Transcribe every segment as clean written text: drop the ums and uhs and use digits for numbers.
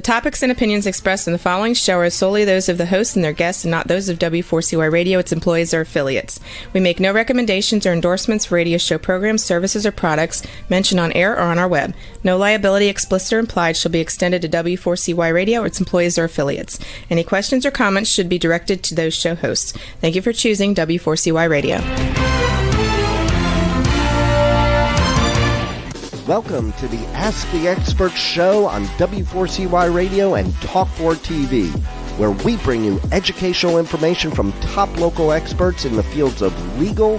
topics and opinions expressed in the following show are solely those of the hosts and their guests and not those of W4CY Radio, its employees, or affiliates. We make no recommendations or endorsements for radio show programs, services, or products mentioned on air or on our web. No liability, explicit or implied, shall be extended to W4CY Radio or its employees or affiliates. Any questions or comments should be directed to those show hosts. Thank you for choosing W4CY Radio. Welcome to the Ask the Expert show on W4CY Radio and Talk4 TV, where we bring you educational information from top local experts in the fields of legal,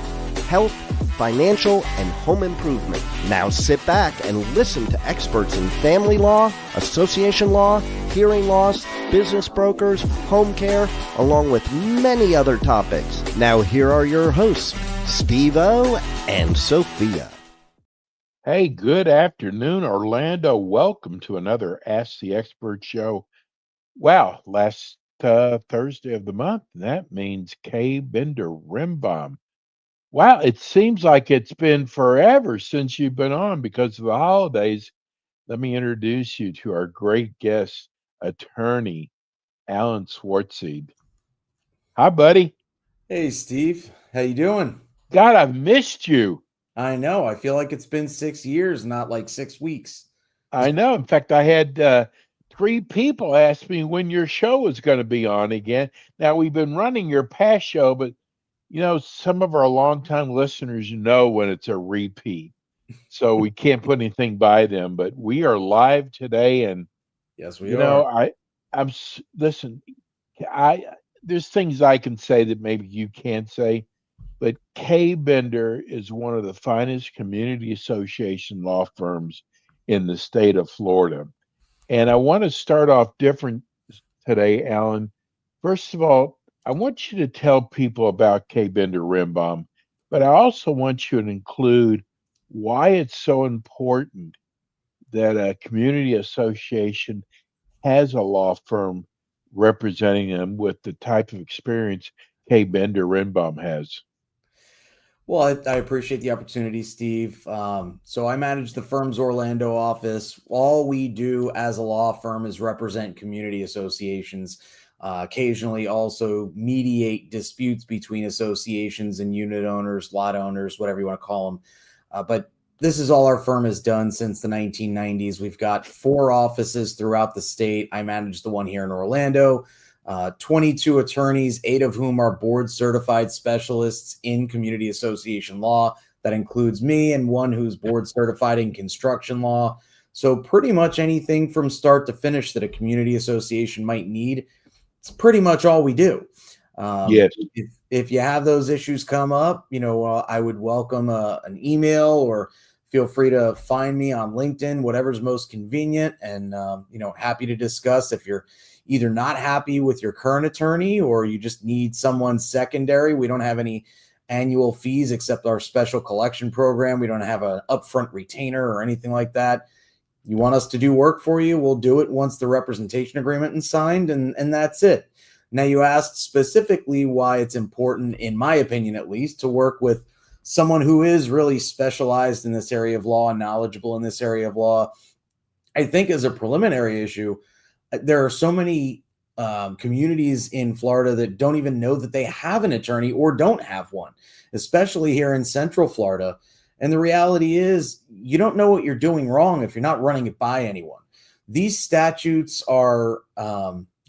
health, financial, and home improvement. Now sit back and listen to experts in family law, association law, hearing loss, business brokers, home care, along with many other topics. Now here are your hosts, Steve-O and Sophia. Hey, good afternoon, Orlando. Welcome to another Ask the Expert show. Wow, last Thursday of the month. That means Kay Bender Rimbaum. Wow, it seems like it's been forever since you've been on because of the holidays. Let me introduce you to our great guest, attorney Alan Swartseed. Hi, buddy. Hey, Steve. How you doing? God, I've missed you. I know. I feel like it's been 6 years, not like 6 weeks. I know. In fact, I had 3 people ask me when your show was going to be on again. Now, we've been running your past show, but, you know, some of our longtime listeners know when it's a repeat. So we can't put anything by them. But we are live today. And, yes, we are. Listen, there's things I can say that maybe you can't say. But Kay Bender is one of the finest community association law firms in the state of Florida. And I want to start off different today, Alan. First of all, I want you to tell people about Kay Bender Rimbaum, but I also want you to include why it's so important that a community association has a law firm representing them with the type of experience Kay Bender Rimbaum has. Well, I appreciate the opportunity, Steve. So I manage the firm's Orlando office. All we do as a law firm is represent community associations, occasionally also mediate disputes between associations and unit owners, lot owners, whatever you want to call them. But this is all our firm has done since the 1990s. We've got 4 offices throughout the state. I manage the one here in Orlando. 22 attorneys, 8 of whom are board certified specialists in community association law. That includes me and 1 who's board certified in construction law. So pretty much anything from start to finish that a community association might need, it's pretty much all we do. Yes. If you have those issues come up, you know, I would welcome an email, or feel free to find me on LinkedIn, whatever's most convenient. And, you know, happy to discuss if you're either not happy with your current attorney or you just need someone secondary. We don't have any annual fees except our special collection program. We don't have an upfront retainer or anything like that. You want us to do work for you, we'll do it once the representation agreement is signed, and that's it. Now, you asked specifically why it's important, in my opinion at least, to work with someone who is really specialized in this area of law and knowledgeable in this area of law. I think as a preliminary issue, there are so many communities in Florida that don't even know that they have an attorney or don't have one, especially here in Central Florida. And the reality is you don't know what you're doing wrong if you're not running it by anyone. These statutes are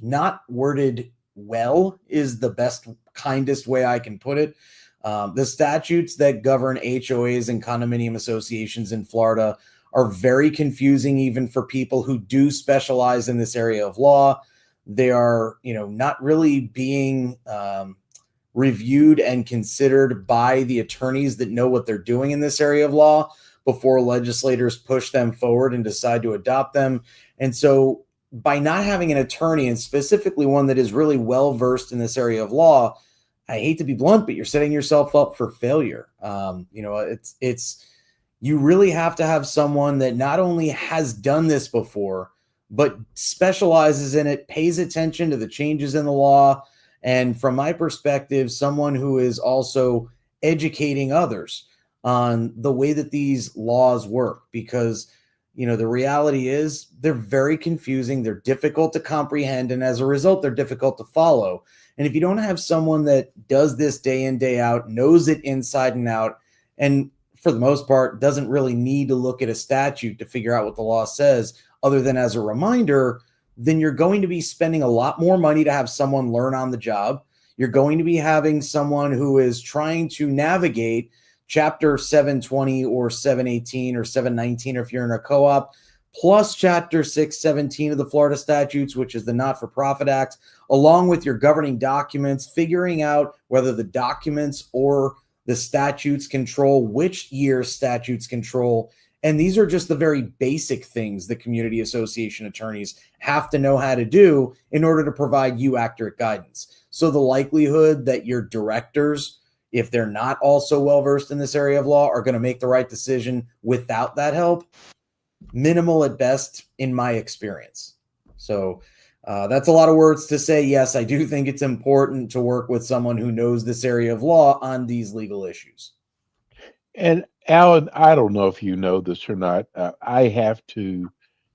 not worded well, is the best, kindest way I can put it. The statutes that govern HOAs and condominium associations in Florida are very confusing, even for people who do specialize in this area of law. They are, you know, not really being reviewed and considered by the attorneys that know what they're doing in this area of law before legislators push them forward and decide to adopt them. And so by not having an attorney, and specifically one that is really well versed in this area of law, I hate to be blunt, but you're setting yourself up for failure. You know, you really have to have someone that not only has done this before, but specializes in it, pays attention to the changes in the law. And from my perspective, someone who is also educating others on the way that these laws work, because The reality is they're very confusing. They're difficult to comprehend. And as a result, they're difficult to follow. And if you don't have someone that does this day in, day out, knows it inside and out, and for the most part, doesn't really need to look at a statute to figure out what the law says, other than as a reminder, then you're going to be spending a lot more money to have someone learn on the job. You're going to be having someone who is trying to navigate Chapter 720 or 718 or 719, or if you're in a co-op, plus Chapter 617 of the Florida statutes, which is the Not-for-Profit Act, along with your governing documents, figuring out whether the documents or the statutes control which year statutes control. And these are just the very basic things that community association attorneys have to know how to do in order to provide you accurate guidance. So the likelihood that your directors, if they're not also well-versed in this area of law, are going to make the right decision without that help, minimal at best in my experience. So that's a lot of words to say. Yes, I do think it's important to work with someone who knows this area of law on these legal issues. And Alan, I don't know if you know this or not. I have to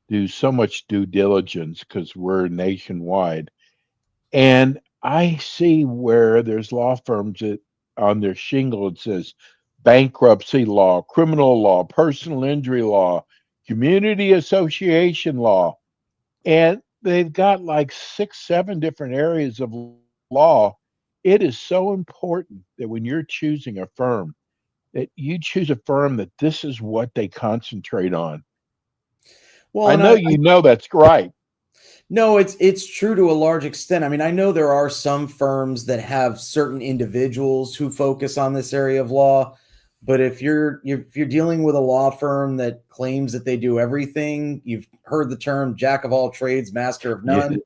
do so much due diligence because we're nationwide. And I see where there's law firms that on their shingle it says bankruptcy law, criminal law, personal injury law, community association law. And they've got like 6, 7 different areas of law. It is so important that when you're choosing a firm, that you choose a firm that this is what they concentrate on. Well, I know that's right. No, it's true to a large extent. I mean, I know there are some firms that have certain individuals who focus on this area of law, but if you're dealing with a law firm that claims that they do everything, you've heard the term jack of all trades, master of none.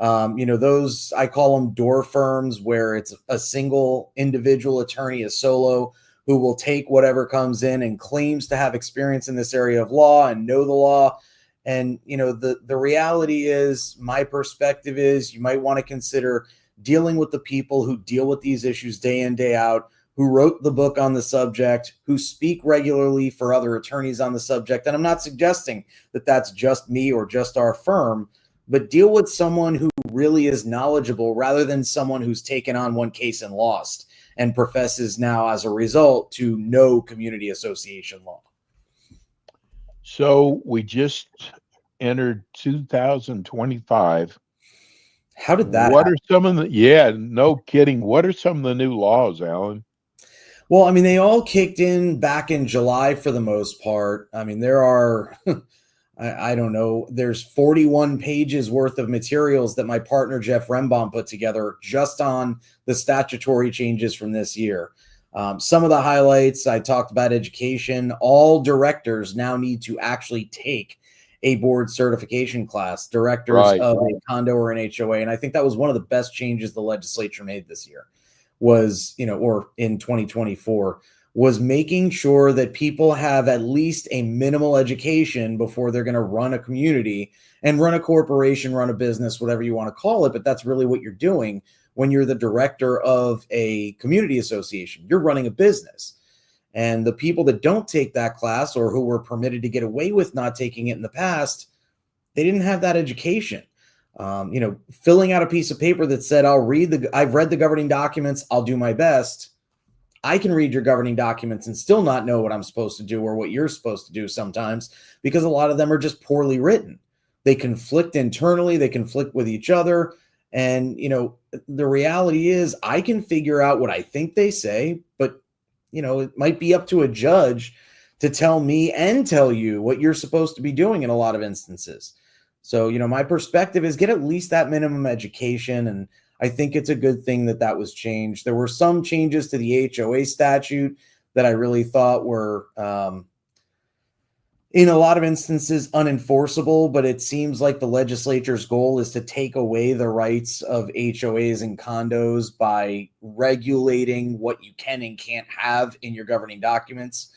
Yeah. Those, I call them door firms, where it's a single individual attorney, a solo, who will take whatever comes in and claims to have experience in this area of law and know the law. And, the reality is, my perspective is, you might want to consider dealing with the people who deal with these issues day in, day out, who wrote the book on the subject, who speak regularly for other attorneys on the subject. And I'm not suggesting that that's just me or just our firm, but deal with someone who really is knowledgeable rather than someone who's taken on one case and lost and professes now as a result to know community association law. So we just entered 2025. How did that What happen? are some of the, yeah, no kidding. What are some of the new laws, Alan? Well, I mean, they all kicked in back in July for the most part. I mean, there are, I don't know, there's 41 pages worth of materials that my partner, Jeff Rembaum, put together just on the statutory changes from this year. Some of the highlights, I talked about education. All directors now need to actually take a board certification class, directors of a condo or an HOA. And I think that was one of the best changes the legislature made this year was, or in 2024, was making sure that people have at least a minimal education before they're going to run a community and run a corporation, run a business, whatever you want to call it. But that's really what you're doing when you're the director of a community association. You're running a business. And the people that don't take that class, or who were permitted to get away with not taking it in the past, they didn't have that education. Filling out a piece of paper that said, I've read the governing documents, I'll do my best. I can read your governing documents and still not know what I'm supposed to do or what you're supposed to do sometimes, because a lot of them are just poorly written. They conflict internally, they conflict with each other. And, the reality is, I can figure out what I think they say, but, it might be up to a judge to tell me and tell you what you're supposed to be doing in a lot of instances. So, my perspective is get at least that minimum education. And I think it's a good thing that was changed. There were some changes to the HOA statute that I really thought were, in a lot of instances, unenforceable, but it seems like the legislature's goal is to take away the rights of HOAs and condos by regulating what you can and can't have in your governing documents.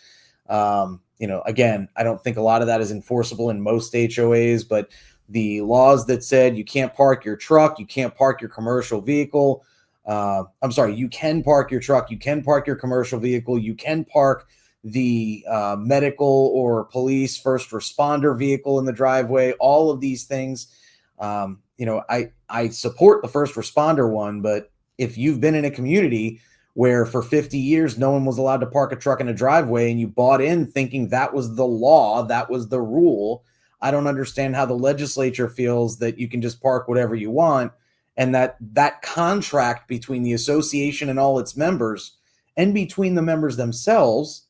Again, I don't think a lot of that is enforceable in most HOAs, but the laws that said you can't park your truck, you can't park your commercial vehicle. You can park your truck, you can park your commercial vehicle, you can park the medical or police first responder vehicle in the driveway, all of these things. I support the first responder one, but if you've been in a community where for 50 years no one was allowed to park a truck in a driveway and you bought in thinking that was the law, that was the rule, I don't understand how the legislature feels that you can just park whatever you want, and that contract between the association and all its members and between the members themselves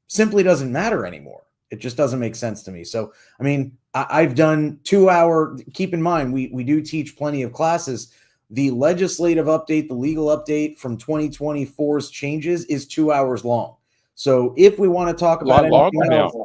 simply doesn't matter anymore. It just doesn't make sense to me. So, I mean, I've done 2-hour, keep in mind, we do teach plenty of classes. The legislative update, the legal update from 2024's changes is 2 hours long. So if we want to talk about anything else,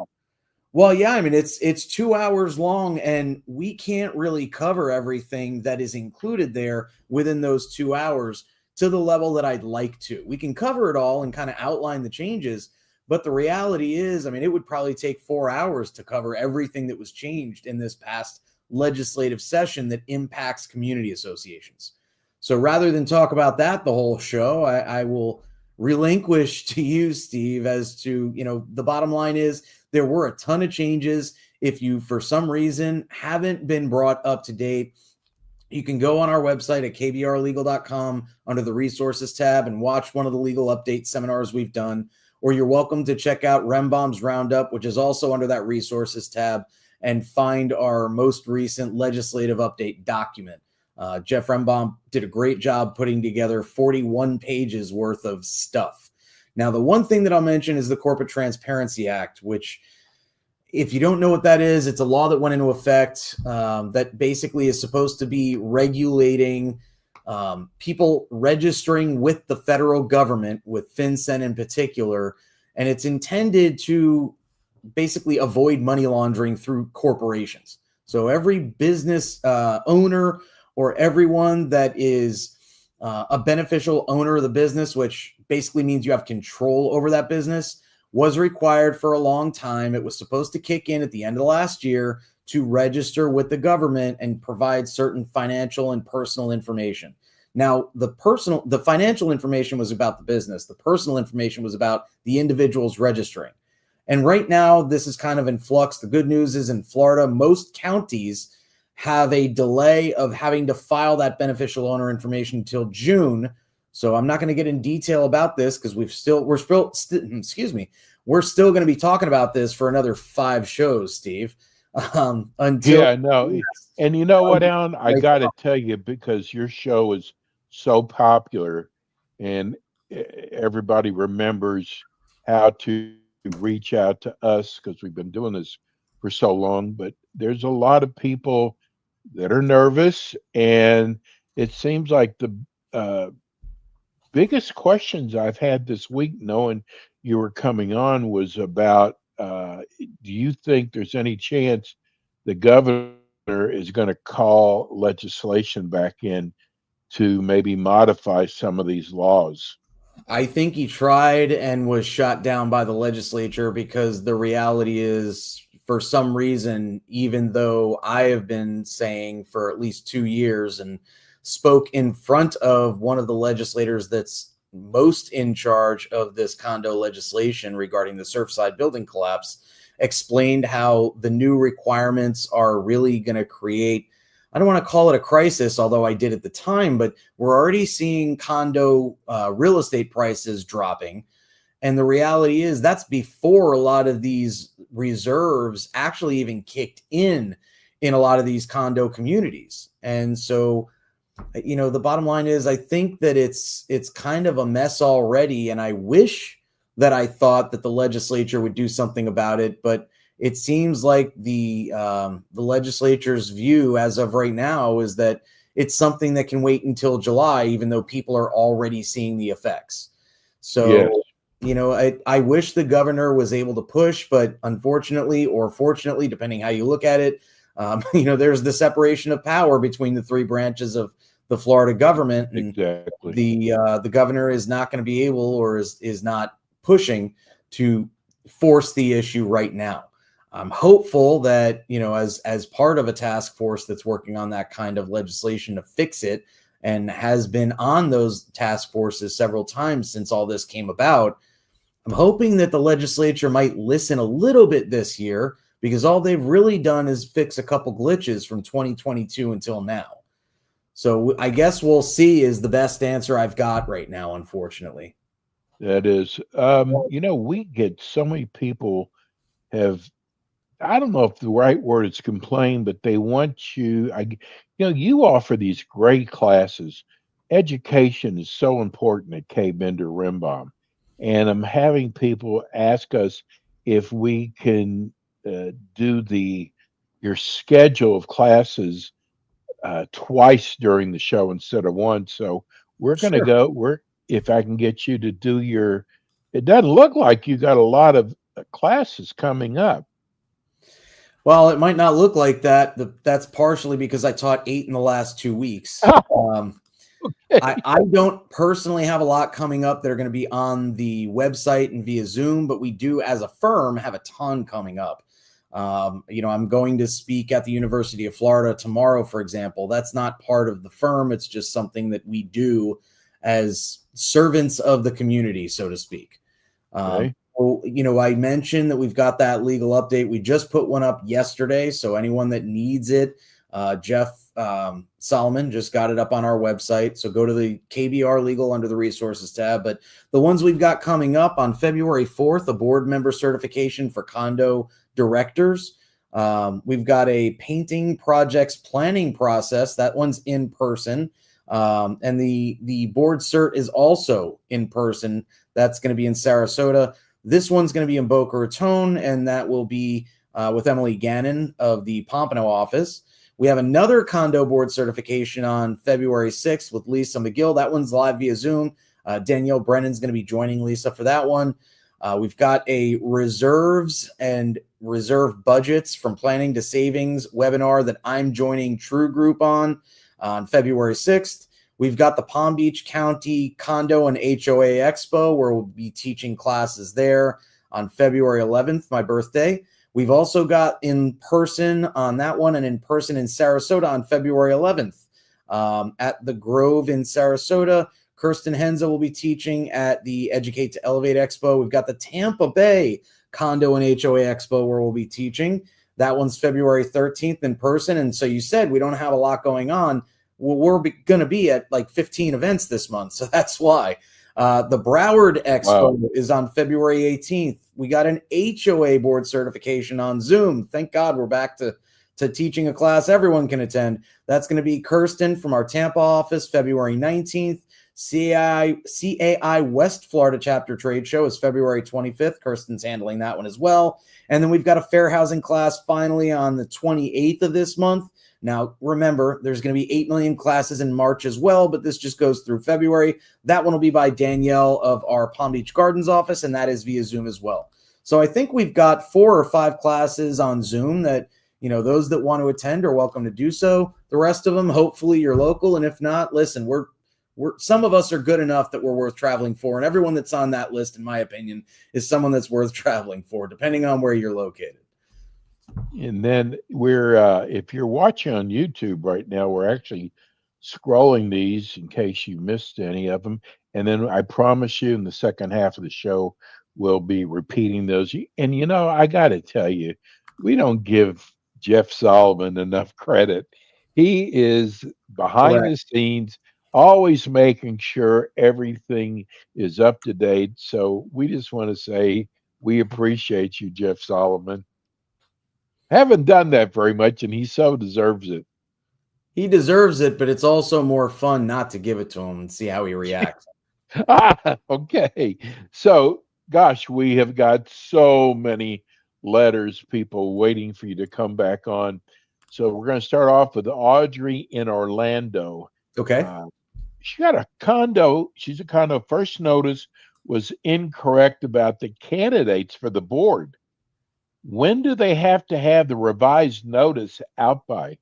well, yeah, I mean, it's 2 hours long, and we can't really cover everything that is included there within those 2 hours to the level that I'd like to. We can cover it all and kind of outline the changes, but the reality is, I mean, it would probably take 4 hours to cover everything that was changed in this past legislative session that impacts community associations. So rather than talk about that the whole show, I will relinquish to you, Steve, as to, the bottom line is there were a ton of changes. If you, for some reason, haven't been brought up to date, you can go on our website at kbrlegal.com under the resources tab and watch one of the legal update seminars we've done, or you're welcome to check out Rembaum's Roundup, which is also under that resources tab, and find our most recent legislative update document. Jeff Rembaum did a great job putting together 41 pages worth of stuff. Now, the one thing that I'll mention is the Corporate Transparency Act, which, if you don't know what that is, it's a law that went into effect that basically is supposed to be regulating people registering with the federal government, with FinCEN in particular, and it's intended to basically avoid money laundering through corporations. So every business owner or everyone that is a beneficial owner of the business, which basically means you have control over that business, was required for a long time. It was supposed to kick in at the end of last year to register with the government and provide certain financial and personal information. Now, the financial information was about the business. The personal information was about the individuals registering. And right now, this is kind of in flux. The good news is in Florida, most counties have a delay of having to file that beneficial owner information until June. So I'm not going to get in detail about this because we're still going to be talking about this for another 5 shows, Steve. And you know what, Alan, I got to tell you, because your show is so popular and everybody remembers how to reach out to us because we've been doing this for so long, but there's a lot of people that are nervous, and it seems like the biggest questions I've had this week, knowing you were coming on, was about do you think there's any chance the governor is going to call legislation back in to maybe modify some of these laws? I think he tried and was shot down by the legislature, because the reality is, for some reason, even though I have been saying for at least 2 years and spoke in front of one of the legislators that's most in charge of this condo legislation regarding the Surfside building collapse, explained how the new requirements are really going to create, I don't want to call it a crisis, although I did at the time, but we're already seeing condo real estate prices dropping. And the reality is that's before a lot of these reserves actually even kicked in a lot of these condo communities. And so, the bottom line is, I think that it's kind of a mess already. And I wish that I thought that the legislature would do something about it, but it seems like the legislature's view as of right now is that it's something that can wait until July, even though people are already seeing the effects. So, I wish the governor was able to push, but unfortunately, or fortunately, depending how you look at it, there's the separation of power between the 3 branches of the Florida government. And exactly. The governor is not going to be able, or is not pushing to force the issue right now. I'm hopeful that, as part of a task force that's working on that kind of legislation to fix it, and has been on those task forces several times since all this came about, I'm hoping that the legislature might listen a little bit this year, because all they've really done is fix a couple glitches from 2022 until now. So I guess we'll see is the best answer I've got right now, unfortunately. That is, we get so many people have, I don't know if the right word is complain, but they want you, you offer these great classes. Education is so important at K. Bender Rimbaum. And I'm having people ask us if we can do your schedule of classes twice during the show instead of one. So we're going to Sure. if I can get you to do it doesn't look like you got a lot of classes coming up. Well, it might not look like that. That's partially because I taught 8 in the last 2 weeks. I don't personally have a lot coming up that are going to be on the website and via Zoom, but we do, as a firm, have a ton coming up. I'm going to speak at the University of Florida tomorrow, for example. That's not part of the firm. It's just something that we do as servants of the community, so to speak. Okay. I mentioned that we've got that legal update. We just put one up yesterday. So anyone that needs it, Jeff Solomon just got it up on our website. So go to the KBR Legal under the resources tab. But the ones we've got coming up on February 4th, a board member certification for condo directors. We've got a painting projects planning process. That one's in person. And the board cert is also in person. That's going to be in Sarasota. This one's going to be in Boca Raton, and that will be with Emily Gannon of the Pompano office. We have another condo board certification on February 6th with Lisa McGill. That one's live via Zoom. Danielle Brennan's going to be joining Lisa for that one. We've got a reserves and reserve budgets from planning to savings webinar that I'm joining True Group on February 6th. We've got the Palm Beach County Condo and HOA Expo, where we'll be teaching classes there on February 11th, my birthday. We've also got in person on that one, and in person in Sarasota on February 11th at the Grove in Sarasota. Kirsten Henza will be teaching at the Educate to Elevate Expo. We've got the Tampa Bay Condo and HOA Expo where we'll be teaching. That one's February 13th in person. And so you said we don't have a lot going on. Well, we're going to be at like 15 events this month. So that's why. The Broward Expo is on February 18th. We got an HOA board certification on Zoom. Thank God we're back to teaching a class everyone can attend. That's going to be Kirsten from our Tampa office, February 19th. CAI West Florida chapter trade show is February 25th. Kirsten's handling that one as well. And then we've got a fair housing class finally on the 28th of this month. Now, remember, there's going to be 8 million classes in March as well, but this just goes through February. That one will be by Danielle of our Palm Beach Gardens office, and that is via Zoom as well. So I think we've got 4 or 5 classes on Zoom that, those that want to attend are welcome to do so. The rest of them, hopefully you're local. And if not, listen, we're some of us are good enough that we're worth traveling for. And everyone that's on that list, in my opinion, is someone that's worth traveling for, depending on where you're located. And then we're, if you're watching on YouTube right now, we're actually scrolling these in case you missed any of them. And then I promise you in the second half of the show, we'll be repeating those. And, I got to tell you, we don't give Jeff Solomon enough credit. He is behind the scenes, always making sure everything is up to date. So we just want to say we appreciate you, Jeff Solomon. Haven't done that very much, and he so deserves it. He deserves it, but it's also more fun not to give it to him and see how he reacts. Okay. So, gosh, we have got so many letters, people waiting for you to come back on. So we're going to start off with Audrey in Orlando. Okay. She got a condo. She's a condo. First notice was incorrect about the candidates for the board. When do they have to have the revised notice out by?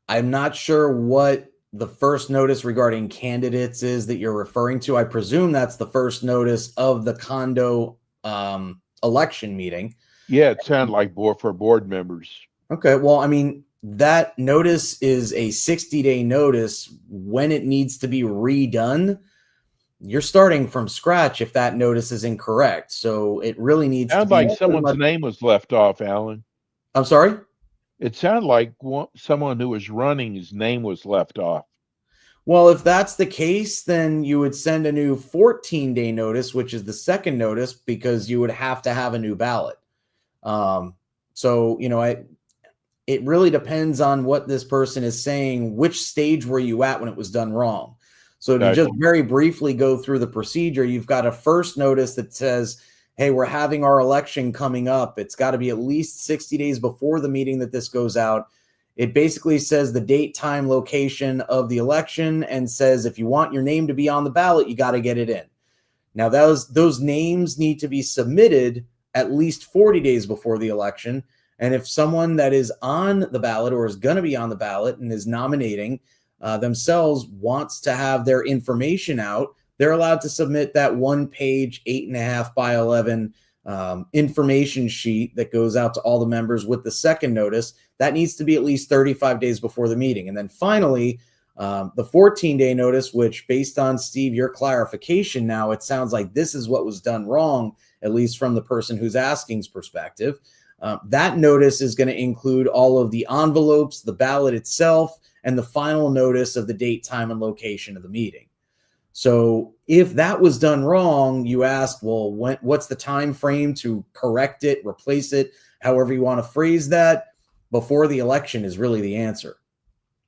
I'm not sure what the first notice regarding candidates is that you're referring to. I presume that's the first notice of the condo election meeting. Yeah, it sounded like for board members. Okay. Well, I mean, that notice is a 60-day notice when it needs to be redone. you're starting from scratch if that notice is incorrect. So it really needs to Sounds be like someone's name was left off, Alan. I'm sorry? It sounded like someone who was running, his name was left off. Well, if that's the case, then you would send a new 14-day notice, which is the second notice, because you would have to have a new ballot. So, it really depends on what this person is saying. Which stage were you at when it was done wrong? So to just very briefly go through the procedure, you've got a first notice that says, hey, we're having our election coming up. It's got to be at least 60 days before the meeting that this goes out. It basically says the date, time, location of the election, and says if you want your name to be on the ballot, you got to get it in. Now, those names need to be submitted at least 40 days before the election. And if someone that is on the ballot or is going to be on the ballot and is nominating themselves wants to have their information out, they're allowed to submit that 1-page, 8.5 by 11 information sheet that goes out to all the members with the second notice. That needs to be at least 35 days before the meeting. And then finally, the 14-day notice, which based on, Steve, your clarification now, it sounds like this is what was done wrong, at least from the person who's asking's perspective. That notice is going to include all of the envelopes, the ballot itself, and the final notice of the date, time, and location of the meeting. So if that was done wrong, you asked, well, what's the time frame to correct it, replace it, however you want to phrase that? Before the election is really the answer.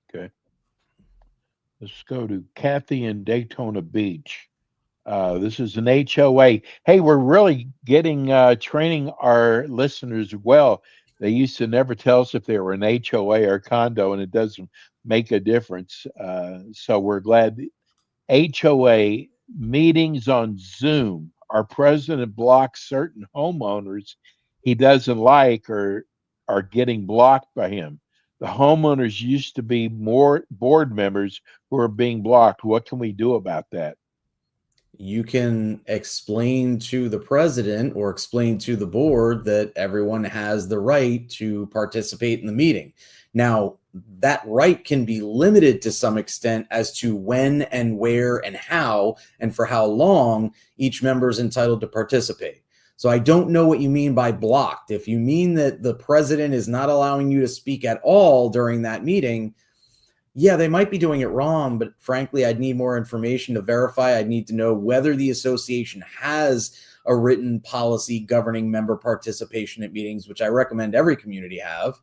Okay. Let's go to Kathy in Daytona Beach. This is an HOA. Hey, we're really getting training our listeners well. They used to never tell us if they were an HOA or condo, and it doesn't make a difference. So we're glad. HOA meetings on Zoom. Our president blocks certain homeowners he doesn't like or are getting blocked by him. The homeowners used to be more board members who are being blocked. What can we do about that? You can explain to the president or explain to the board that everyone has the right to participate in the meeting. Now, that right can be limited to some extent as to when and where and how and for how long each member is entitled to participate. So I don't know what you mean by blocked. If you mean that the president is not allowing you to speak at all during that meeting, yeah, they might be doing it wrong, but frankly, I'd need more information to verify. I'd need to know whether the association has a written policy governing member participation at meetings, which I recommend every community have.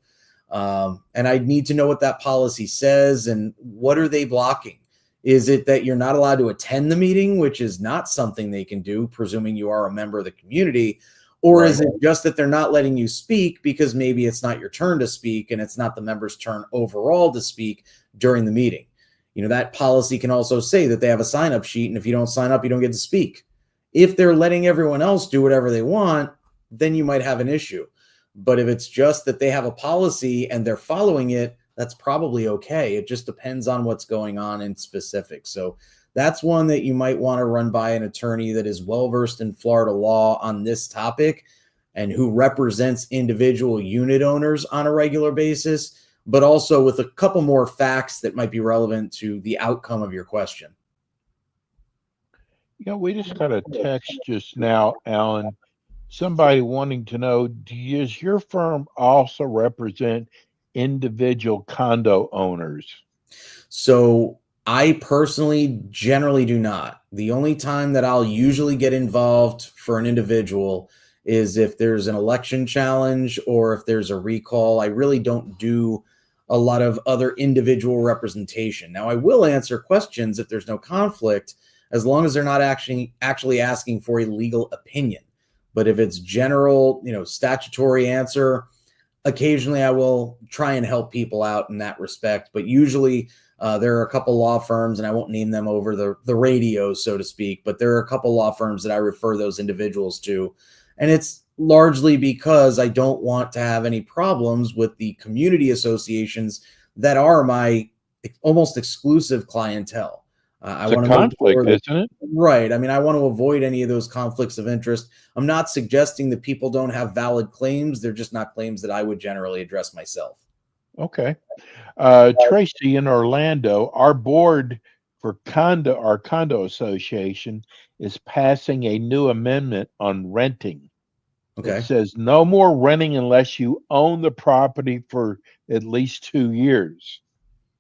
And I'd need to know what that policy says and what are they blocking? Is it that you're not allowed to attend the meeting, which is not something they can do, presuming you are a member of the community? Or is it just that they're not letting you speak because maybe it's not your turn to speak and it's not the member's turn overall to speak during the meeting? That policy can also say that they have a sign-up sheet, and if you don't sign up, you don't get to speak. If they're letting everyone else do whatever they want, then you might have an issue. But if it's just that they have a policy and they're following it, that's probably okay. It just depends on what's going on in specific. So that's one that you might want to run by an attorney that is well-versed in Florida law on this topic and who represents individual unit owners on a regular basis, but also with a couple more facts that might be relevant to the outcome of your question. We just got a text just now, Alan. Somebody wanting to know, does your firm also represent individual condo owners? So I personally generally do not. The only time that I'll usually get involved for an individual is if there's an election challenge or if there's a recall. I really don't do a lot of other individual representation. Now, I will answer questions if there's no conflict, as long as they're not actually asking for a legal opinion. But if it's general, statutory answer, occasionally I will try and help people out in that respect. But usually there are a couple law firms, and I won't name them over the radio, so to speak, but there are a couple law firms that I refer those individuals to. And it's largely because I don't want to have any problems with the community associations that are my almost exclusive clientele. I want to conflict, isn't it? Right. I mean, I want to avoid any of those conflicts of interest. I'm not suggesting that people don't have valid claims. They're just not claims that I would generally address myself. Okay. Tracy in Orlando, our board for our condo association is passing a new amendment on renting. It Okay. says no more renting unless you own the property for at least 2 years.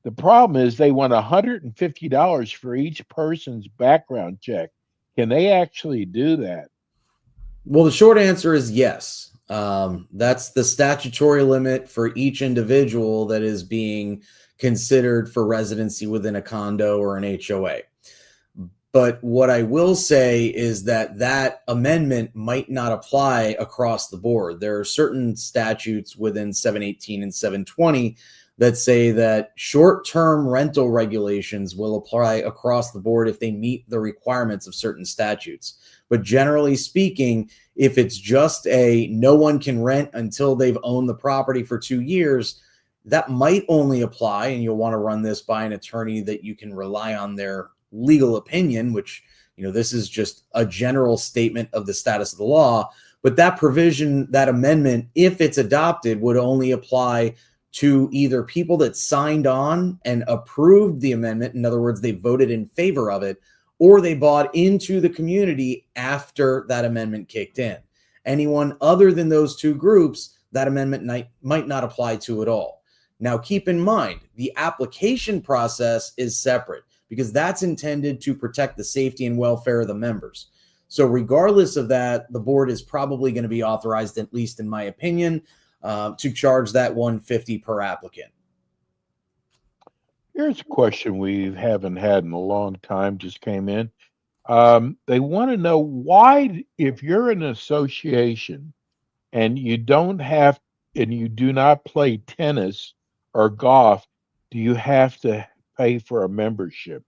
The problem is they want $150 for each person's background check. Can they actually do that? Well, the short answer is yes. That's the statutory limit for each individual that is being considered for residency within a condo or an HOA. But what I will say is that that amendment might not apply across the board. There are certain statutes within 718 and 720 that say that short-term rental regulations will apply across the board if they meet the requirements of certain statutes. But generally speaking, if it's just a no one can rent until they've owned the property for 2 years, that might only apply, and you'll want to run this by an attorney that you can rely on their legal opinion, which, this is just a general statement of the status of the law. But that provision, that amendment, if it's adopted, would only apply to either people that signed on and approved the amendment. In other words, they voted in favor of it, or they bought into the community after that amendment kicked in. Anyone other than those two groups, that amendment might not apply to at all. Now, keep in mind, the application process is separate because that's intended to protect the safety and welfare of the members. So regardless of that, the board is probably going to be authorized, at least in my opinion, to charge that $150 per applicant. Here's a question we haven't had in a long time, just came in. They want to know why, if you're an association and you do not play tennis or golf, do you have to pay for a membership?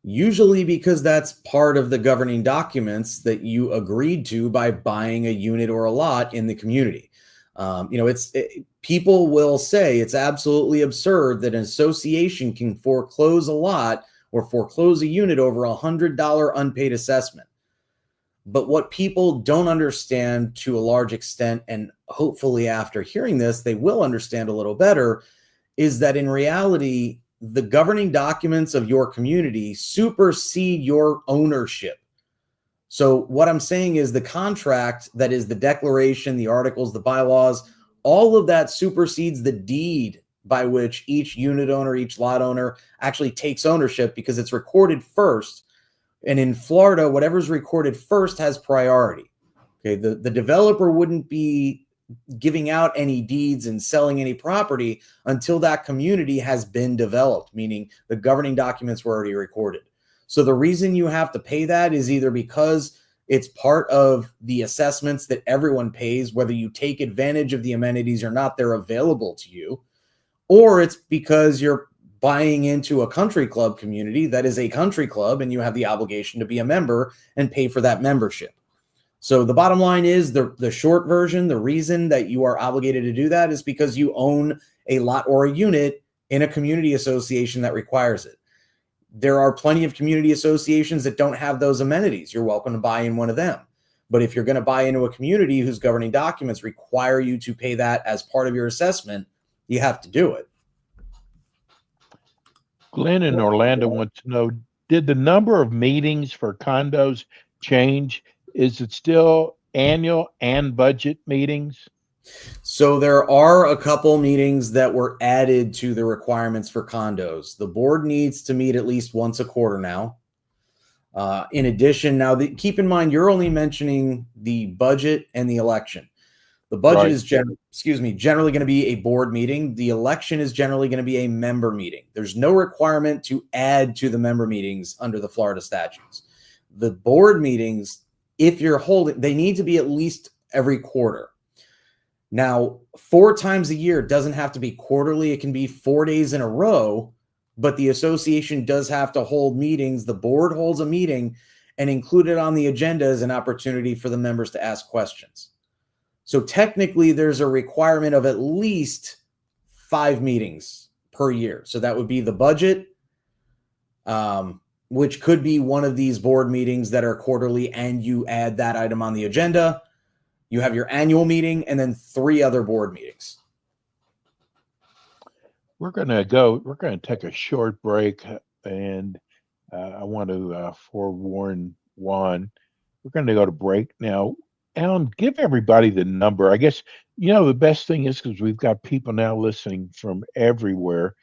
Usually because that's part of the governing documents that you agreed to by buying a unit or a lot in the community. People will say it's absolutely absurd that an association can foreclose a lot or foreclose a unit over $100 unpaid assessment. But what people don't understand to a large extent, and hopefully after hearing this, they will understand a little better, is that in reality, the governing documents of your community supersede your ownership. So what I'm saying is the contract, that is the declaration, the articles, the bylaws, all of that supersedes the deed by which each unit owner, each lot owner actually takes ownership, because it's recorded first. And in Florida, whatever's recorded first has priority. Okay, the developer wouldn't be giving out any deeds and selling any property until that community has been developed, meaning the governing documents were already recorded. So the reason you have to pay that is either because it's part of the assessments that everyone pays, whether you take advantage of the amenities or not, they're available to you, or it's because you're buying into a country club community that is a country club and you have the obligation to be a member and pay for that membership. So the bottom line is the short version, the reason that you are obligated to do that is because you own a lot or a unit in a community association that requires it. There are plenty of community associations that don't have those amenities. You're welcome to buy in one of them. But if you're going to buy into a community whose governing documents require you to pay that as part of your assessment, you have to do it. Glenn in Orlando wants to know, did the number of meetings for condos change? Is it still annual and budget meetings? So there are a couple meetings that were added to the requirements for condos. The board needs to meet at least once a quarter now. In addition, now keep in mind, you're only mentioning the budget and the election. The budget is generally going to be a board meeting. The election is generally going to be a member meeting. There's no requirement to add to the member meetings under the Florida statutes. The board meetings, if you're holding, they need to be at least every quarter. Now, 4 times a year doesn't have to be quarterly. It can be 4 days in a row, but the association does have to hold meetings. The board holds a meeting, and included on the agenda is an opportunity for the members to ask questions. So technically there's a requirement of at least 5 meetings per year. So that would be the budget, which could be one of these board meetings that are quarterly and you add that item on the agenda. You have your annual meeting and then 3 other board meetings. We're going to take a short break, and I want to forewarn Juan. We're going to go to break now. Alan, give everybody the number. I guess, the best thing is because we've got people now listening from everywhere.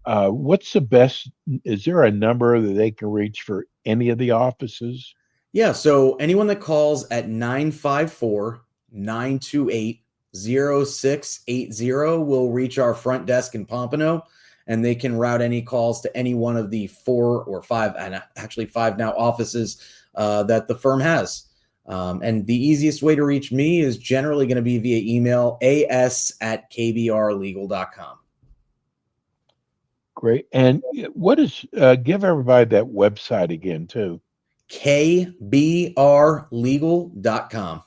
What's the best? Is there a number that they can reach for any of the offices? Yeah. So anyone that calls at 954-928-0680 will reach our front desk in Pompano, and they can route any calls to any one of the 4 or 5, and actually 5 now offices that the firm has. And the easiest way to reach me is generally going to be via email, as@kbrlegal.com. Great. And what is, give everybody that website again, too. kbrlegal.com.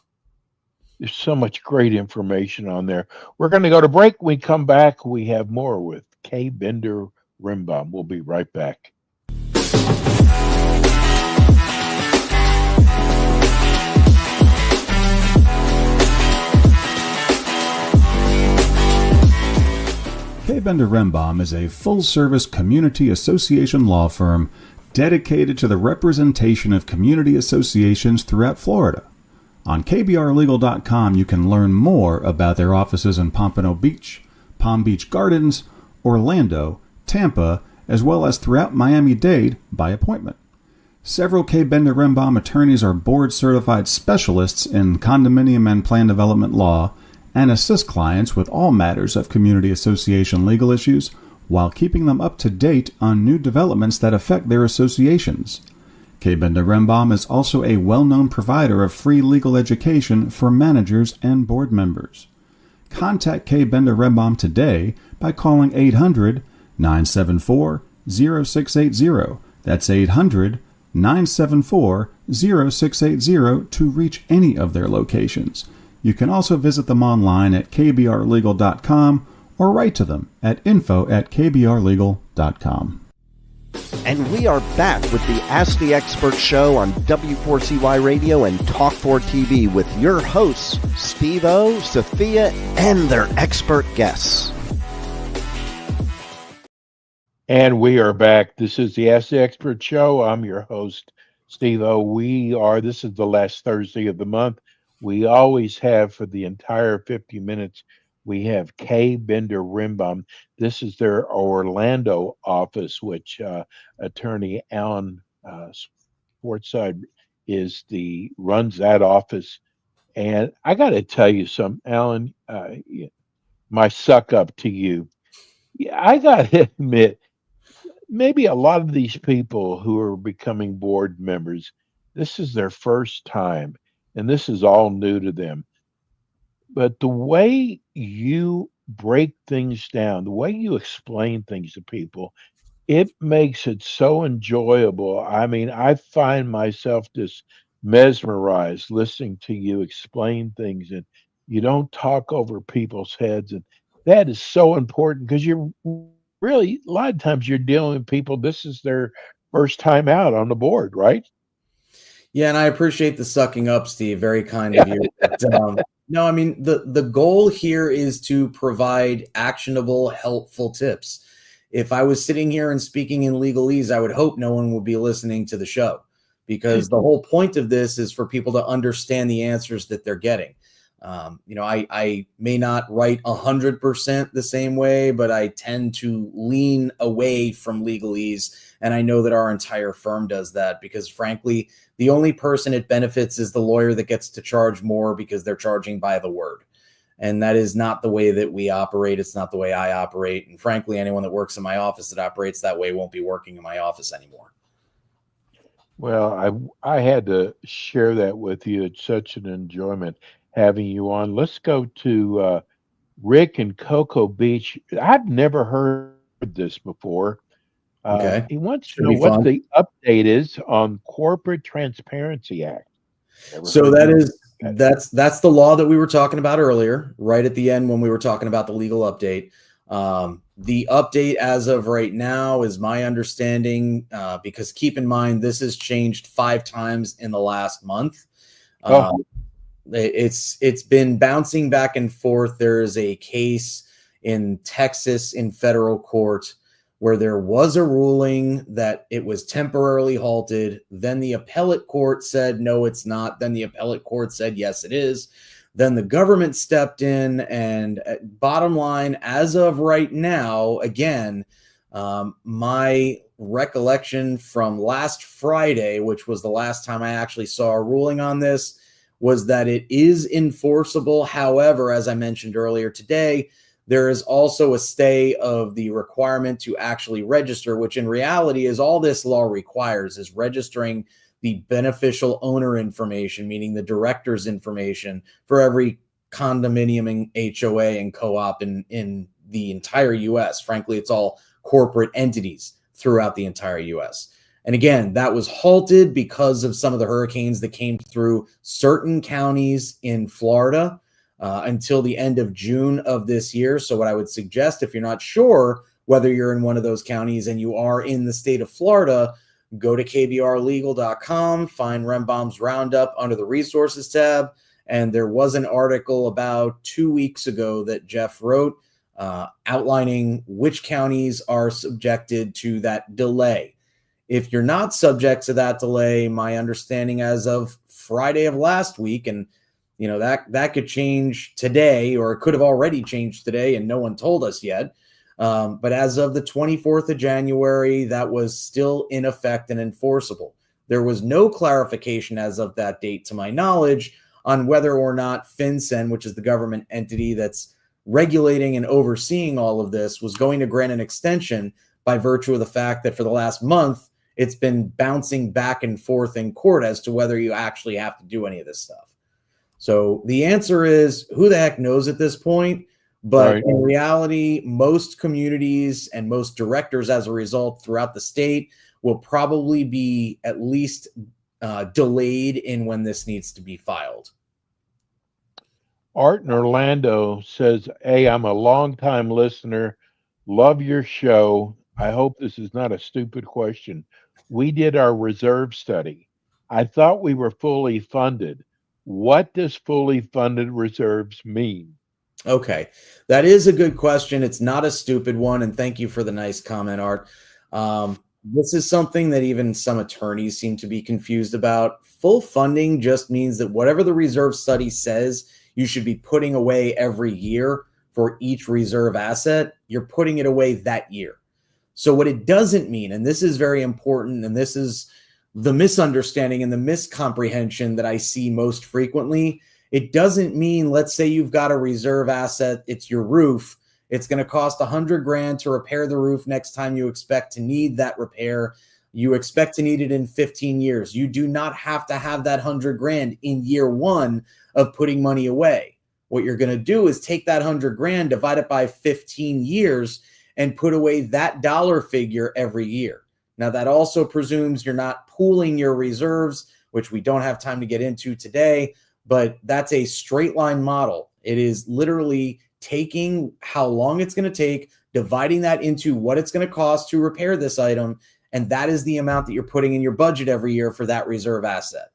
There's so much great information on there. We're going to go to break. When we come back, we have more with Kay Bender Rimbaum. We'll be right back. Kay Bender Rimbaum is a full-service community association law firm dedicated to the representation of community associations throughout Florida. On kbrlegal.com, you can learn more about their offices in Pompano Beach, Palm Beach Gardens, Orlando, Tampa, as well as throughout Miami-Dade by appointment. Several Kay Bender Rimbaum attorneys are board-certified specialists in condominium and plan development law and assist clients with all matters of community association legal issues while keeping them up to date on new developments that affect their associations. Kay Bender Rimbaum is also a well-known provider of free legal education for managers and board members. Contact Kay Bender Rimbaum today by calling 800-974-0680. That's 800-974-0680 to reach any of their locations. You can also visit them online at kbrlegal.com or write to them at info@kbrlegal.com. And we are back with the Ask the Expert show on W4CY Radio and Talk4 TV with your hosts, Steve-O, Sophia, and their expert guests. And we are back. This is the Ask the Expert show. I'm your host, Steve-O. This is the last Thursday of the month. We always have, for the entire 50 minutes, we have Kay Bender Rimbaum. This is their Orlando office, which attorney Alan Sportside runs that office. And I got to tell you something, Alan, my suck up to you. Yeah, I got to admit, maybe a lot of these people who are becoming board members, this is their first time, and this is all new to them. But the way you break things down, the way you explain things to people, it makes it so enjoyable. I mean, I find myself just mesmerized listening to you explain things, and you don't talk over people's heads. And that is so important because you're really, a lot of times you're dealing with people, this is their first time out on the board, right? Yeah, and I appreciate the sucking up, Steve. Very kind of you. But, no, I mean, the goal here is to provide actionable, helpful tips. If I was sitting here and speaking in legalese, I would hope no one would be listening to the show, because the whole point of this is for people to understand the answers that they're getting. I may not write 100% the same way, but I tend to lean away from legalese. And I know that our entire firm does that because, frankly, the only person it benefits is the lawyer that gets to charge more because they're charging by the word. And that is not the way that we operate. It's not the way I operate. And frankly, anyone that works in my office that operates that way won't be working in my office anymore. Well, I had to share that with you. It's such an enjoyment having you on. Let's go to Rick in Cocoa Beach. I've never heard this before. Okay. He wants to know what the update is on Corporate Transparency Act. So that's the law that we were talking about earlier, right at the end when we were talking about the legal update. The update as of right now is my understanding, because keep in mind, this has changed 5 times in the last month. It's been bouncing back and forth. There is a case in Texas in federal court where there was a ruling that it was temporarily halted. Then the appellate court said, no, it's not. Then the appellate court said, yes, it is. Then the government stepped in, and bottom line, as of right now, again, my recollection from last Friday, which was the last time I actually saw a ruling on this, was that it is enforceable. However, as I mentioned earlier today, there is also a stay of the requirement to actually register, which in reality is all this law requires, is registering the beneficial owner information, meaning the director's information, for every condominium and HOA and co-op in the entire U.S. Frankly, it's all corporate entities throughout the entire U.S. And again, that was halted because of some of the hurricanes that came through certain counties in Florida until the end of June of this year. So what I would suggest, if you're not sure whether you're in one of those counties and you are in the state of Florida, go to kbrlegal.com, find Rembaum's Roundup under the resources tab. And there was an article about 2 weeks ago that Jeff wrote outlining which counties are subjected to that delay. If you're not subject to that delay, my understanding as of Friday of last week, and you know that could change today, or it could have already changed today and no one told us yet. But as of the 24th of January, that was still in effect and enforceable. There was no clarification as of that date, to my knowledge, on whether or not FinCEN, which is the government entity that's regulating and overseeing all of this, was going to grant an extension by virtue of the fact that for the last month, it's been bouncing back and forth in court as to whether you actually have to do any of this stuff. So the answer is, who the heck knows at this point? But in reality, most communities and most directors, as a result, throughout the state, will probably be at least delayed in when this needs to be filed. Art in Orlando says, hey, I'm a longtime listener. Love your show. I hope this is not a stupid question. We did our reserve study. I thought we were fully funded. What does fully funded reserves mean? Okay, that is a good question. It's not a stupid one. And thank you for the nice comment, Art. This is something that even some attorneys seem to be confused about. Full funding just means that whatever the reserve study says you should be putting away every year for each reserve asset, you're putting it away that year. So what it doesn't mean, and this is very important, and this is the misunderstanding and the miscomprehension that I see most frequently, it doesn't mean, let's say you've got a reserve asset, it's your roof, it's going to cost $100,000 to repair the roof next time you expect to need that repair. You expect to need it in 15 years. You do not have to have that $100,000 in year one of putting money away. What you're going to do is take that $100,000, divide it by 15 years, and put away that dollar figure every year. Now, that also presumes you're not pooling your reserves, which we don't have time to get into today, but that's a straight line model. It is literally taking how long it's going to take, dividing that into what it's going to cost to repair this item, and that is the amount that you're putting in your budget every year for that reserve asset.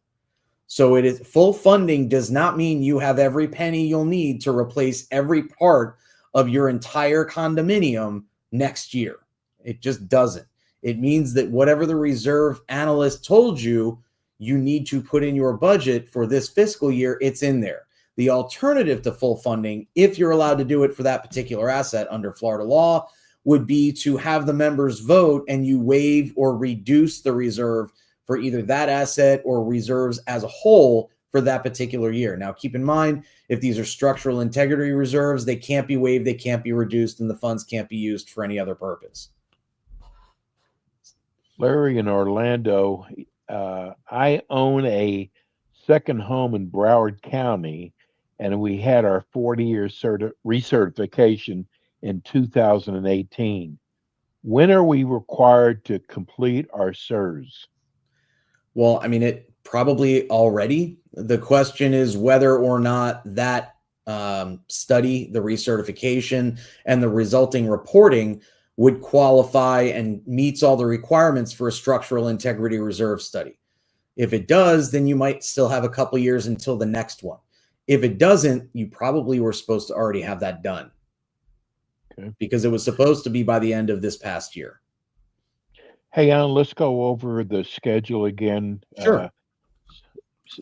So it is full funding does not mean you have every penny you'll need to replace every part of your entire condominium next year. It just doesn't. It means that whatever the reserve analyst told you you need to put in your budget for this fiscal year, it's in there. The alternative to full funding, if you're allowed to do it for that particular asset under Florida law, would be to have the members vote and you waive or reduce the reserve for either that asset or reserves as a whole for that particular year. Now, keep in mind, if these are structural integrity reserves, they can't be waived, they can't be reduced, and the funds can't be used for any other purpose. Larry in Orlando, I own a second home in Broward County, and we had our 40-year recertification in 2018. When are we required to complete our CERS? Well, I mean, it probably already. The question is whether or not that study, the recertification, and the resulting reporting would qualify and meets all the requirements for a structural integrity reserve study. If it does, then you might still have a couple years until the next one. If it doesn't, you probably were supposed to already have that done. Okay. because it was supposed to be by the end of this past year. Hey, Alan, let's go over the schedule again. Sure.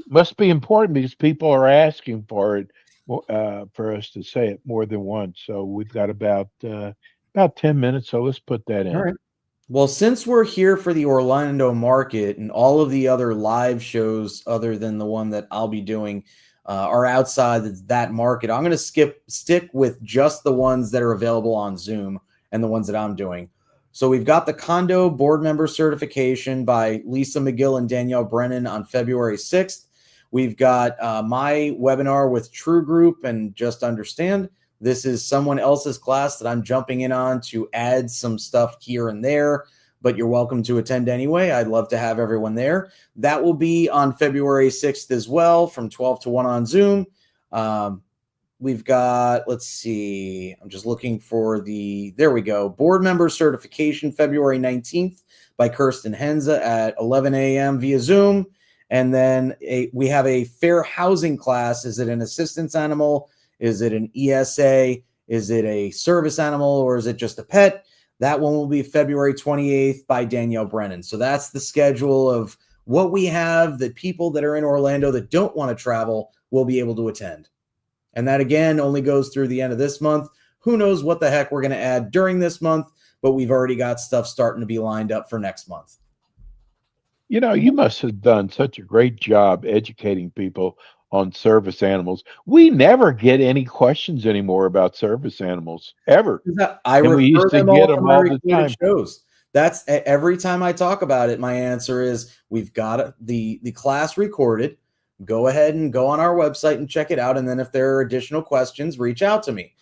Must be important because people are asking for it, for us to say it more than once. So we've got about 10 minutes. So let's put that in. All right. Well, since we're here for the Orlando market and all of the other live shows other than the one that I'll be doing are outside that market, I'm going to stick with just the ones that are available on Zoom and the ones that I'm doing. So we've got the condo board member certification by Lisa McGill and Danielle Brennan on February 6th. We've got my webinar with True Group and Just Understand. This is someone else's class that I'm jumping in on to add some stuff here and there, but you're welcome to attend anyway. I'd love to have everyone there. That will be on February 6th as well from 12 to 1 on Zoom. We've got, let's see, I'm just looking for there we go, board member certification February 19th by Kirsten Henza at 11 a.m. via Zoom. And then we have a fair housing class. Is it an assistance animal? Is it an ESA? Is it a service animal, or is it just a pet? That one will be February 28th by Danielle Brennan. So that's the schedule of what we have that people that are in Orlando that don't want to travel will be able to attend. And that, again, only goes through the end of this month. Who knows what the heck we're going to add during this month, but we've already got stuff starting to be lined up for next month. You know, you must have done such a great job educating people on service animals. We never get any questions anymore about service animals, ever. I And we refer used to them get all to them my all the recorded time. shows. That's every time I talk about it, my answer is we've got the class recorded. Go ahead and go on our website and check it out. And then if there are additional questions, reach out to me.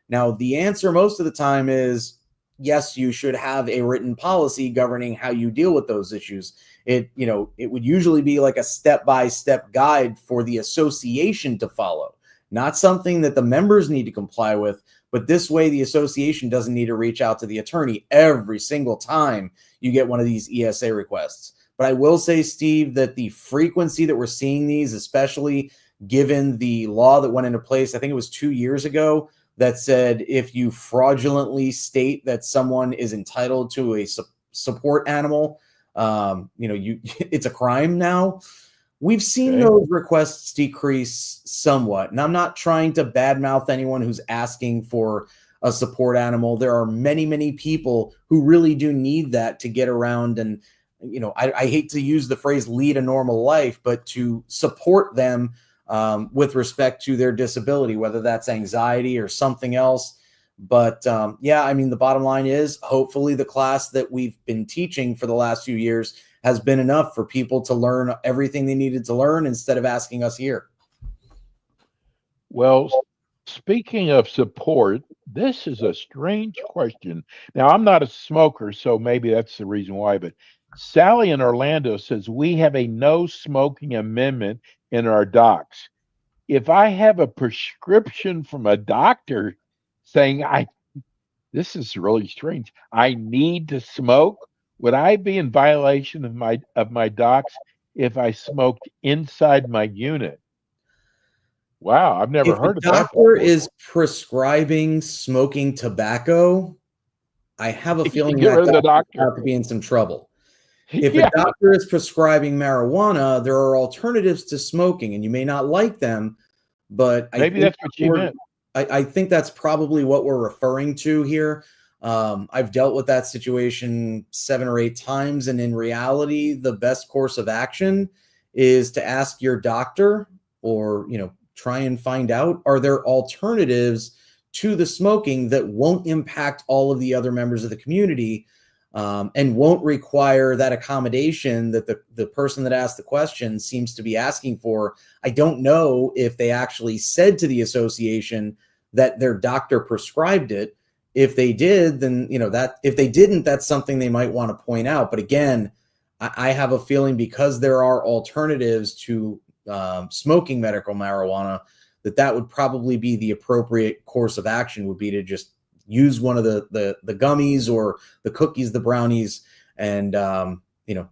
Now, the answer most of the time is yes, you should have a written policy governing how you deal with those issues. It would usually be like a step-by-step guide for the association to follow, not something that the members need to comply with. But this way, the association doesn't need to reach out to the attorney every single time you get one of these ESA requests. But I will say, Steve, that the frequency that we're seeing these, especially given the law that went into place, I think it was 2 years ago, that said if you fraudulently state that someone is entitled to a support animal, it's a crime now. We've seen those requests decrease somewhat. And I'm not trying to badmouth anyone who's asking for a support animal. There are many, many people who really do need that to get around and, I hate to use the phrase lead a normal life, but to support them with respect to their disability, whether that's anxiety or something else. But the bottom line is hopefully the class that we've been teaching for the last few years has been enough for people to learn everything they needed to learn instead of asking us here. Well, speaking of support, this is a strange question. Now, I'm not a smoker, so maybe that's the reason why, but Sally in Orlando says we have a no smoking amendment in our docs. If I have a prescription from a doctor saying this is really strange, I need to smoke, would I be in violation of my docs if I smoked inside my unit? Wow, I've never heard of that. If a doctor is prescribing smoking tobacco, I have a feeling that doctor have to be in some trouble. If a doctor is prescribing marijuana, there are alternatives to smoking, and you may not like them, but maybe that's what you meant. I think that's probably what we're referring to here. I've dealt with that situation 7 or 8 times, and in reality, the best course of action is to ask your doctor or, try and find out, are there alternatives to the smoking that won't impact all of the other members of the community and won't require that accommodation that the person that asked the question seems to be asking for. I don't know if they actually said to the association that their doctor prescribed it. If they did, then, if they didn't, that's something they might want to point out. But again, I have a feeling because there are alternatives to smoking medical marijuana, that would probably be the appropriate course of action, would be to just use one of the gummies or the cookies, the brownies, and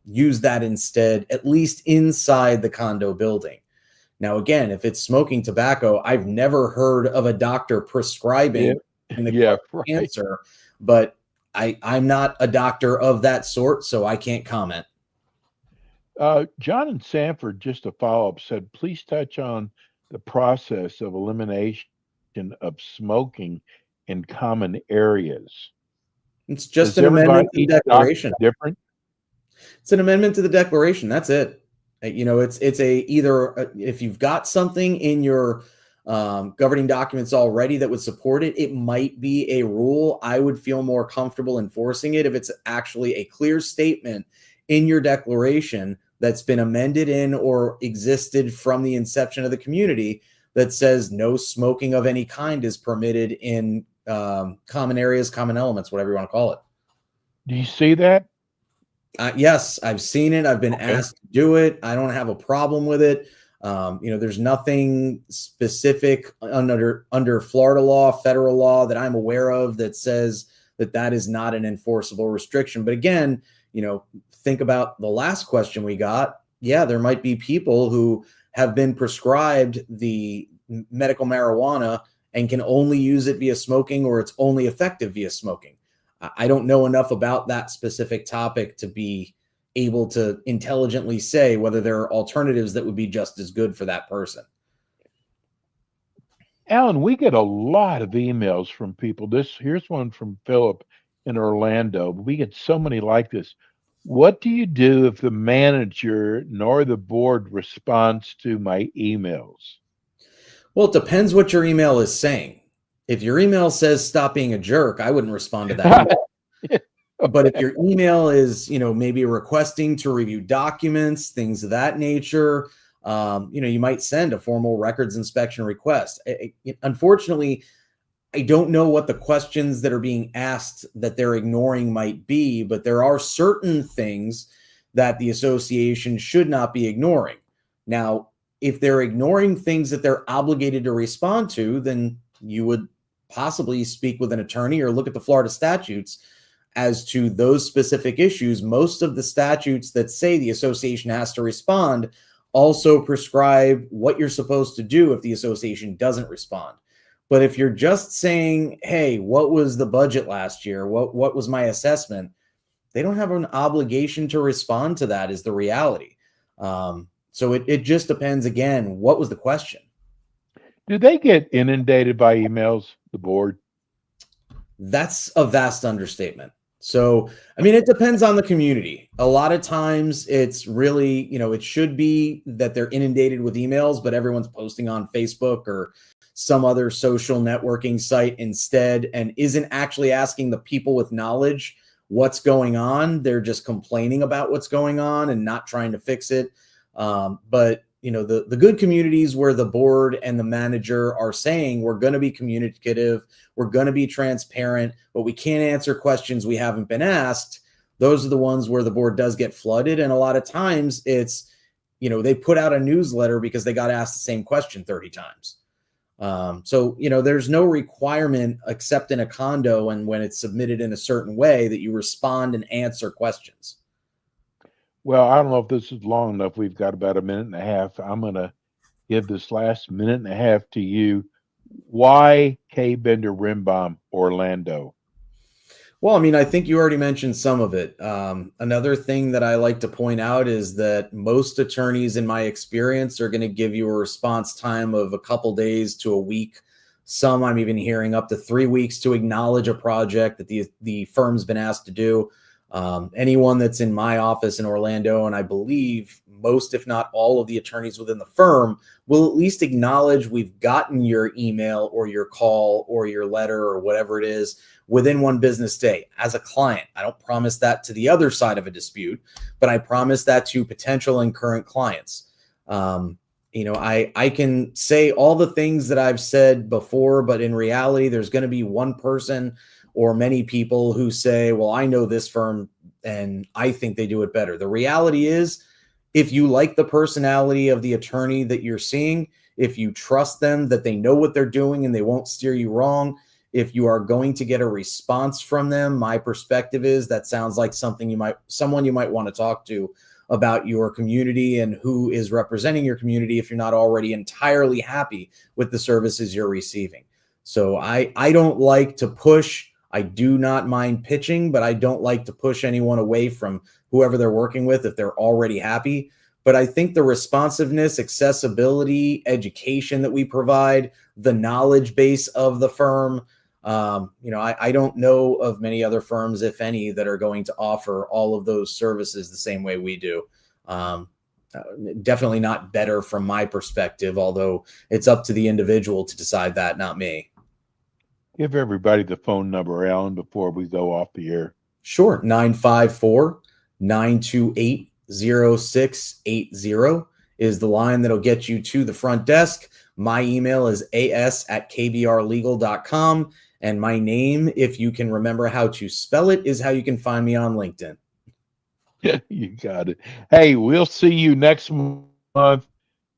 use that instead, at least inside the condo building. Now, again, if it's smoking tobacco, I've never heard of a doctor prescribing in the Yeah, right. cancer, but I'm not a doctor of that sort, so I can't comment. John and Sanford, just a follow up, said, please touch on the process of elimination of smoking in common areas. It's just Does an amendment to the each doctor declaration. different? It's an amendment to the declaration. That's it. It's if you've got something in your governing documents already that would support it, it might be a rule. I would feel more comfortable enforcing it if it's actually a clear statement in your declaration that's been amended in or existed from the inception of the community that says no smoking of any kind is permitted in common areas, common elements, whatever you want to call it. Do you see that? Yes, I've seen it. I've been asked to do it. I don't have a problem with it. There's nothing specific under Florida law, federal law that I'm aware of that says that is not an enforceable restriction. But again, think about the last question we got. Yeah, there might be people who have been prescribed the medical marijuana and can only use it via smoking, or it's only effective via smoking. I don't know enough about that specific topic to be able to intelligently say whether there are alternatives that would be just as good for that person. Alan, we get a lot of emails from people. Here's one from Philip in Orlando. We get so many like this. What do you do if the manager nor the board responds to my emails? Well, it depends what your email is saying. If your email says stop being a jerk, I wouldn't respond to that. Okay. But if your email is, maybe requesting to review documents, things of that nature, you might send a formal records inspection request. Unfortunately, I don't know what the questions that are being asked that they're ignoring might be, but there are certain things that the association should not be ignoring. Now, if they're ignoring things that they're obligated to respond to, then you would possibly speak with an attorney or look at the Florida statutes as to those specific issues. Most of the statutes that say the association has to respond also prescribe what you're supposed to do if the association doesn't respond. But if you're just saying, hey, what was the budget last year? What was my assessment? They don't have an obligation to respond to that, is the reality. So it just depends, again, what was the question? Do they get inundated by emails, the board? That's a vast understatement. So, it depends on the community. A lot of times it's really, it should be that they're inundated with emails, but everyone's posting on Facebook or some other social networking site instead and isn't actually asking the people with knowledge what's going on. They're just complaining about what's going on and not trying to fix it. But the good communities where the board and the manager are saying we're going to be communicative, we're going to be transparent, but we can't answer questions we haven't been asked. Those are the ones where the board does get flooded. And a lot of times it's, they put out a newsletter because they got asked the same question 30 times. So there's no requirement except in a condo and when it's submitted in a certain way that you respond and answer questions. Well, I don't know if this is long enough. We've got about a minute and a half. I'm going to give this last minute and a half to you. Why K. Bender Rimbaum, Orlando? Well, I think you already mentioned some of it. Another thing that I like to point out is that most attorneys, in my experience, are going to give you a response time of a couple days to a week. Some I'm even hearing up to 3 weeks to acknowledge a project that the firm's been asked to do. Anyone that's in my office in Orlando, and I believe most, if not all, of the attorneys within the firm will at least acknowledge we've gotten your email or your call or your letter or whatever it is within 1 business day. As a client, I don't promise that to the other side of a dispute, but I promise that to potential and current clients. I can say all the things that I've said before, but in reality, there's going to be one person or many people who say, well, I know this firm and I think they do it better. The reality is, if you like the personality of the attorney that you're seeing, if you trust them, that they know what they're doing and they won't steer you wrong, if you are going to get a response from them, my perspective is that sounds like someone you might want to talk to about your community and who is representing your community if you're not already entirely happy with the services you're receiving. So I don't like to push. I do not mind pitching, but I don't like to push anyone away from whoever they're working with if they're already happy. But I think the responsiveness, accessibility, education that we provide, the knowledge base of the firm, I don't know of many other firms, if any, that are going to offer all of those services the same way we do. Definitely not better from my perspective, although it's up to the individual to decide that, not me. Give everybody the phone number, Alan, before we go off the air. Sure. 954-928-0680 is the line that'll get you to the front desk. My email is as@kbrlegal.com. And my name, if you can remember how to spell it, is how you can find me on LinkedIn. Yeah, you got it. Hey, we'll see you next month.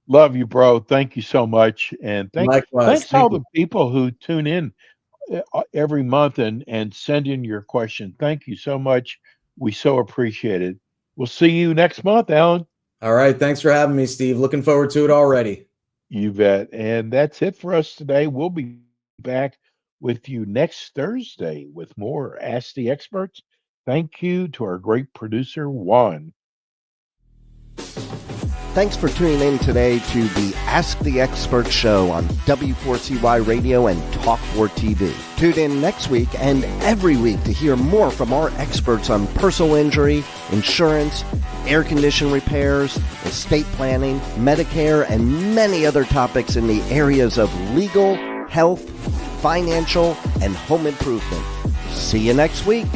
Love you, bro. Thank you so much. And thanks all the people who tune in every month and send in your question. Thank you so much. We so appreciate it. We'll see you next month, Alan. All right. Thanks for having me, Steve. Looking forward to it already. You bet. And that's it for us today. We'll be back with you next Thursday with more Ask the Experts. Thank you to our great producer, Juan. Thanks for tuning in today to the Ask the Expert show on W4CY Radio and Talk4 TV. Tune in next week and every week to hear more from our experts on personal injury, insurance, air condition repairs, estate planning, Medicare, and many other topics in the areas of legal, health, financial, and home improvement. See you next week.